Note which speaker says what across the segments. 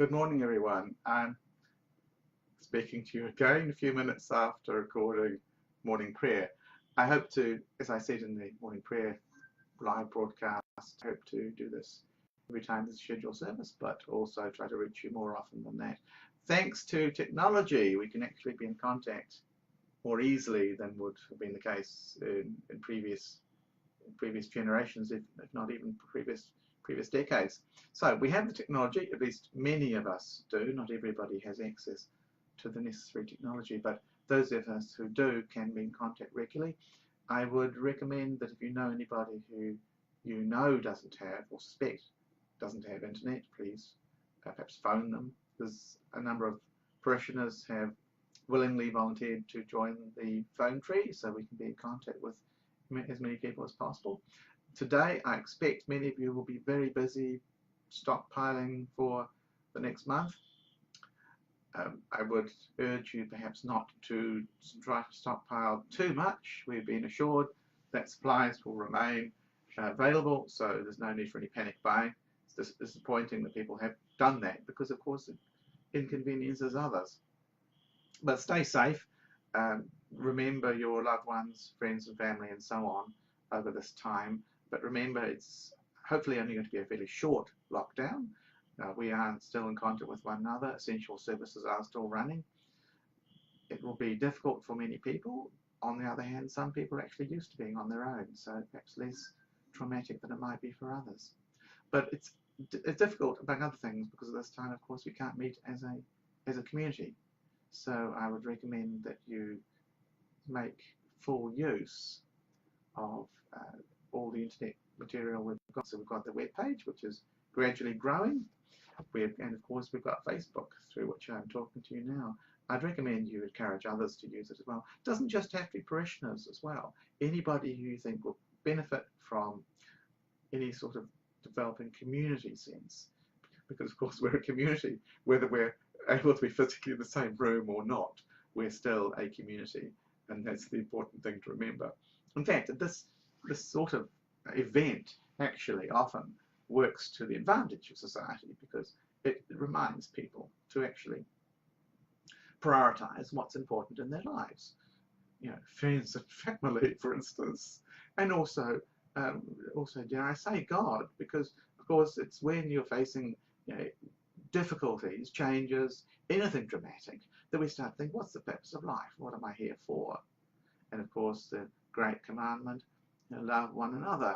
Speaker 1: Good morning, everyone. I'm speaking to you again a few minutes after recording morning prayer. I hope to, as I said in the morning prayer live broadcast, I hope to do this every time there's a scheduled service, but also try to reach you more often than that. Thanks to technology, we can actually be in contact more easily than would have been the case in previous generations, if not even previous decades. So we have the technology, at least many of us do. Not everybody has access to the necessary technology, but those of us who do can be in contact regularly. I would recommend that if you know anybody who you know doesn't have or suspect doesn't have internet, please perhaps phone them. There's a number of parishioners have willingly volunteered to join the phone tree, so we can be in contact with as many people as possible. Today, I expect many of you will be very busy stockpiling for the next month. I would urge you perhaps not to try to stockpile too much. We've been assured that supplies will remain available, so there's no need for any panic buying. It's disappointing that people have done that because, of course, it inconveniences others. But stay safe. Remember your loved ones, friends and family and so on over this time. But remember, it's hopefully only going to be a fairly short lockdown. We are still in contact with one another. Essential services are still running. It will be difficult for many people. On the other hand, some people are actually used to being on their own, so perhaps less traumatic than it might be for others. But it's difficult, among other things, because at this time, of course, we can't meet as a community. So I would recommend that you make full use of all the internet material we've got. So we've got the web page, which is gradually growing. And of course we've got Facebook, through which I'm talking to you now. I'd recommend you encourage others to use it as well. It doesn't just have to be parishioners as well. Anybody who you think will benefit from any sort of developing community sense, because of course we're a community, whether we're able to be physically in the same room or not, we're still a community, and that's the important thing to remember. In fact, this sort of event actually often works to the advantage of society, because it reminds people to actually prioritize what's important in their lives. You know, friends and family, for instance, and also dare I say, God, because of course it's when you're facing difficulties, changes, anything dramatic, that we start thinking, what's the purpose of life? What am I here for? And of course, the great commandment, love one another.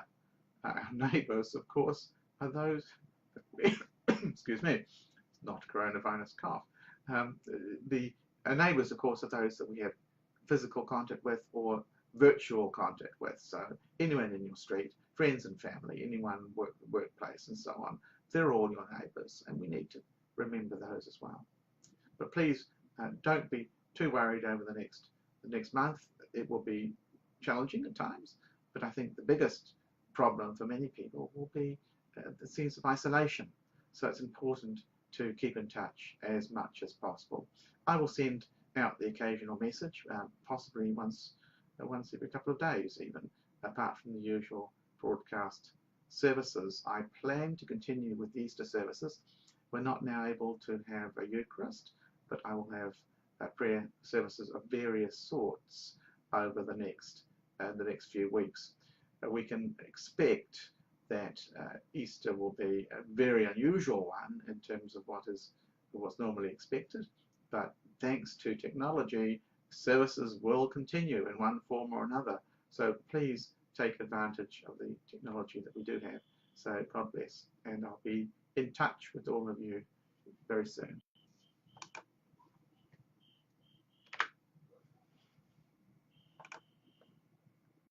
Speaker 1: Our neighbours, of course, are those, excuse me, not a coronavirus cough. Our neighbours, of course, are those that we have physical contact with or virtual contact with. So anyone in your street, friends and family, anyone workplace and so on, they're all your neighbours, and we need to remember those as well. But please don't be too worried over the next month. It will be challenging at times, but I think the biggest problem for many people will be the sense of isolation. So it's important to keep in touch as much as possible. I will send out the occasional message, possibly once every couple of days even, apart from the usual broadcast services. I plan to continue with the Easter services. We're not now able to have a Eucharist, but I will have prayer services of various sorts over the next few weeks. We can expect that Easter will be a very unusual one in terms of what's normally expected, but thanks to technology, services will continue in one form or another. So please take advantage of the technology that we do have. So God bless, and I'll be in touch with all of you very soon.